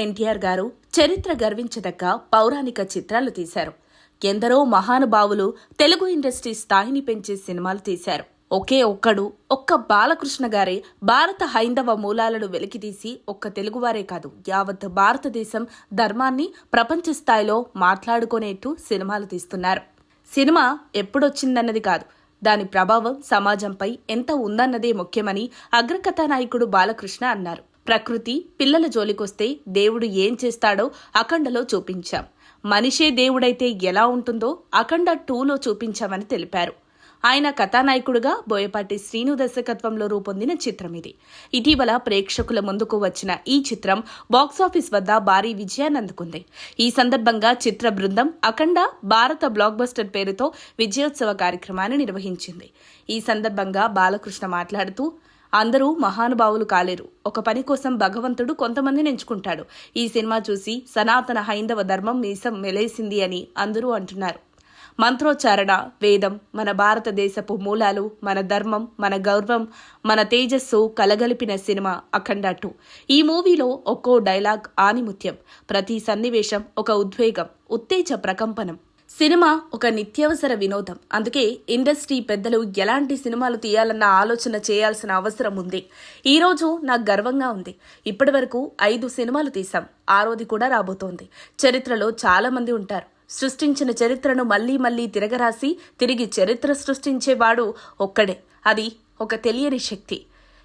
ఎన్టీఆర్ గారు చరిత్ర గర్వించదగ్గ పౌరాణిక చిత్రాలు తీశారు. ఎందరో మహానుభావులు తెలుగు ఇండస్ట్రీ స్థాయిని పెంచే సినిమాలు తీశారు. ఒక్క బాలకృష్ణ గారే భారత హైందవ మూలాలను వెలికితీసి ఒక్క తెలుగువారే కాదు యావత్ భారతదేశం ధర్మాన్ని ప్రపంచ స్థాయిలో మాట్లాడుకునేట్టు సినిమాలు తీస్తున్నారు. సినిమా ఎప్పుడొచ్చిందన్నది కాదు, దాని ప్రభావం సమాజంపై ఎంత ఉందన్నదే ముఖ్యమని అగ్రకథానాయకుడు బాలకృష్ణ అన్నారు. ప్రకృతి పిల్లల జోలికొస్తే దేవుడు ఏం చేస్తాడో అఖండలో చూపించాం. మనిషే దేవుడైతే ఎలా ఉంటుందో అఖండ 2లో చూపించామని తెలిపారు. ఆయన కథానాయకుడుగా బోయపాటి శ్రీను దర్శకత్వంలో రూపొందిన చిత్రం ఇది. ఇటీవల ప్రేక్షకుల ముందుకు వచ్చిన ఈ చిత్రం బాక్సాఫీస్ వద్ద భారీ విజయాన్ని అందుకుంది. ఈ సందర్భంగా చిత్ర బృందం అఖండ భారత బ్లాక్ బస్టర్ పేరుతో విజయోత్సవ కార్యక్రమాన్ని నిర్వహించింది. ఈ సందర్భంగా బాలకృష్ణ మాట్లాడుతూ, అందరూ మహానుభావులు కాలేరు, ఒక పని కోసం భగవంతుడు కొంతమందిని ఎంచుకుంటాడు. ఈ సినిమా చూసి సనాతన హైందవ ధర్మం మీసం మెలేసింది అని అందరూ అంటున్నారు. మంత్రోచ్చారణ, వేదం, మన భారతదేశపు మూలాలు, మన ధర్మం, మన గౌరవం, మన తేజస్సు కలగలిపిన సినిమా అఖండ 2. ఈ మూవీలో ఒక్కో డైలాగ్ ఆనిముత్యం, ప్రతి సన్నివేశం ఒక ఉద్వేగం, ఉత్తేజ ప్రకంపనం. సినిమా ఒక నిత్యావసర వినోదం. అందుకే ఇండస్ట్రీ పెద్దలు ఎలాంటి సినిమాలు తీయాలన్న ఆలోచన చేయాల్సిన అవసరం ఉంది. ఈ రోజు నాకు గర్వంగా ఉంది. ఇప్పటి వరకు 5 సినిమాలు తీశాం, 6వది కూడా రాబోతోంది. చరిత్రలో చాలా మంది ఉంటారు. సృష్టించిన చరిత్రను మళ్లీ మళ్లీ తిరగరాసి తిరిగి చరిత్ర సృష్టించేవాడు ఒక్కడే. అది ఒక తెలియని శక్తి.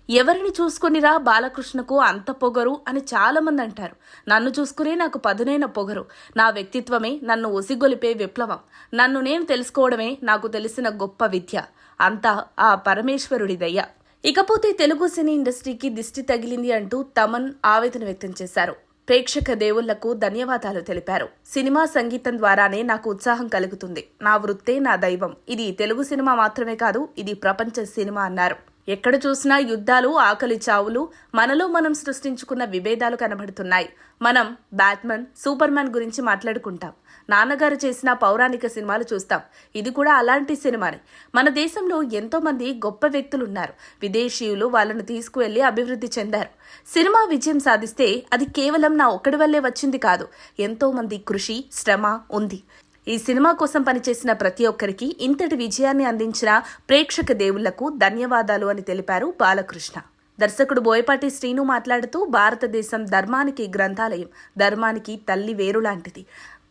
ఎవరిని చూసుకునిరా బాలకృష్ణకు అంత పొగరు అని చాలా మంది అంటారు. నన్ను చూసుకునే నాకు పదునైన పొగరు. నా వ్యక్తిత్వమే నన్ను ఒసిగొలిపే విప్లవం. నన్ను నేను తెలుసుకోవడమే నాకు తెలిసిన గొప్ప విద్య. అంతా ఆ పరమేశ్వరుడి దయ. ఇకపోతే తెలుగు సినీ ఇండస్ట్రీకి దిష్టి తగిలింది అంటూ తమన్ ఆవేదన వ్యక్తం చేశారు. ప్రేక్షక దేవుళ్లకు ధన్యవాదాలు తెలిపారు. సినిమా సంగీతం ద్వారానే నాకు ఉత్సాహం కలుగుతుంది. నా వృత్తే నా దైవం. ఇది తెలుగు సినిమా మాత్రమే కాదు, ఇది ప్రపంచ సినిమా అన్నారు. ఎక్కడ చూసినా యుద్ధాలు, ఆకలి చావులు, మనలో మనం సృష్టించుకున్న విభేదాలు కనబడుతున్నాయి. మనం బ్యాట్మన్, సూపర్ మ్యాన్ గురించి మాట్లాడుకుంటాం. నాన్నగారు చేసిన పౌరాణిక సినిమాలు చూస్తాం. ఇది కూడా అలాంటి సినిమానే. మన దేశంలో ఎంతో మంది గొప్ప వ్యక్తులున్నారు. విదేశీయులు వాళ్ళను తీసుకువెళ్లి అభివృద్ధి చెందారు. సినిమా విజయం సాధిస్తే అది కేవలం నా ఒక్కడి వల్లే వచ్చింది కాదు, ఎంతో మంది కృషి, శ్రమ ఉంది. ఈ సినిమా కోసం పనిచేసిన ప్రతి ఒక్కరికి ఇంతటి విజయాన్ని అందించిన ప్రేక్షక దేవుళ్లకు ధన్యవాదాలు అని తెలిపారు బాలకృష్ణ. దర్శకుడు బోయపాటి శ్రీను మాట్లాడుతూ, భారతదేశం ధర్మానికి గ్రంథాలయం, ధర్మానికి తల్లి వేరు లాంటిది.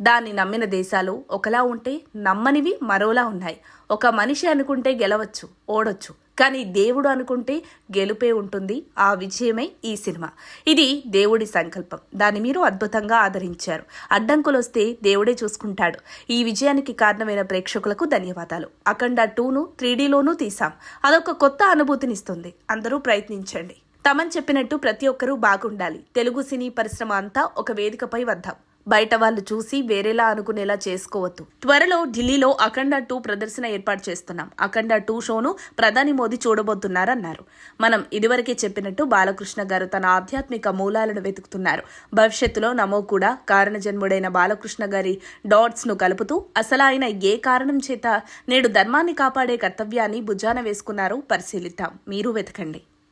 దాన్ని నమ్మిన దేశాలు ఒకలా ఉంటే నమ్మనివి మరోలా ఉన్నాయి. ఒక మనిషి అనుకుంటే గెలవచ్చు, ఓడొచ్చు, కానీ దేవుడు అనుకుంటే గెలుపే ఉంటుంది. ఆ విజయమే ఈ సినిమా. ఇది దేవుడి సంకల్పం. దాన్ని మీరు అద్భుతంగా ఆదరించారు. అడ్డంకులొస్తే దేవుడే చూసుకుంటాడు. ఈ విజయానికి కారణమైన ప్రేక్షకులకు ధన్యవాదాలు. అఖండ 2ను 3Dలోనూ తీసాం. అదొక కొత్త అనుభూతినిస్తుంది. అందరూ ప్రయత్నించండి. తమన్ చెప్పినట్టు ప్రతి ఒక్కరూ బాగుండాలి. తెలుగు సినీ పరిశ్రమ అంతా ఒక వేదికపై వద్దాం. బయట వాళ్ళు చూసి వేరేలా అనుకునేలా చేసుకోవద్దు. త్వరలో ఢిల్లీలో అఖండ 2 ప్రదర్శన ఏర్పాటు చేస్తున్నాం. అఖండ 2 షోను ప్రధాని మోదీ చూడబోతున్నారన్నారు. మనం ఇదివరకే చెప్పినట్టు బాలకృష్ణ గారు తన ఆధ్యాత్మిక మూలాలను వెతుకుతున్నారు. భవిష్యత్తులో నమో కూడా కారణజన్ముడైన బాలకృష్ణ గారి డాట్స్ ను కలుపుతూ అసలు ఆయన ఏ కారణం చేత నేడు ధర్మాన్ని కాపాడే కర్తవ్యాన్ని భుజాన వేసుకున్నారో పరిశీలిద్దాం. మీరు వెతకండి.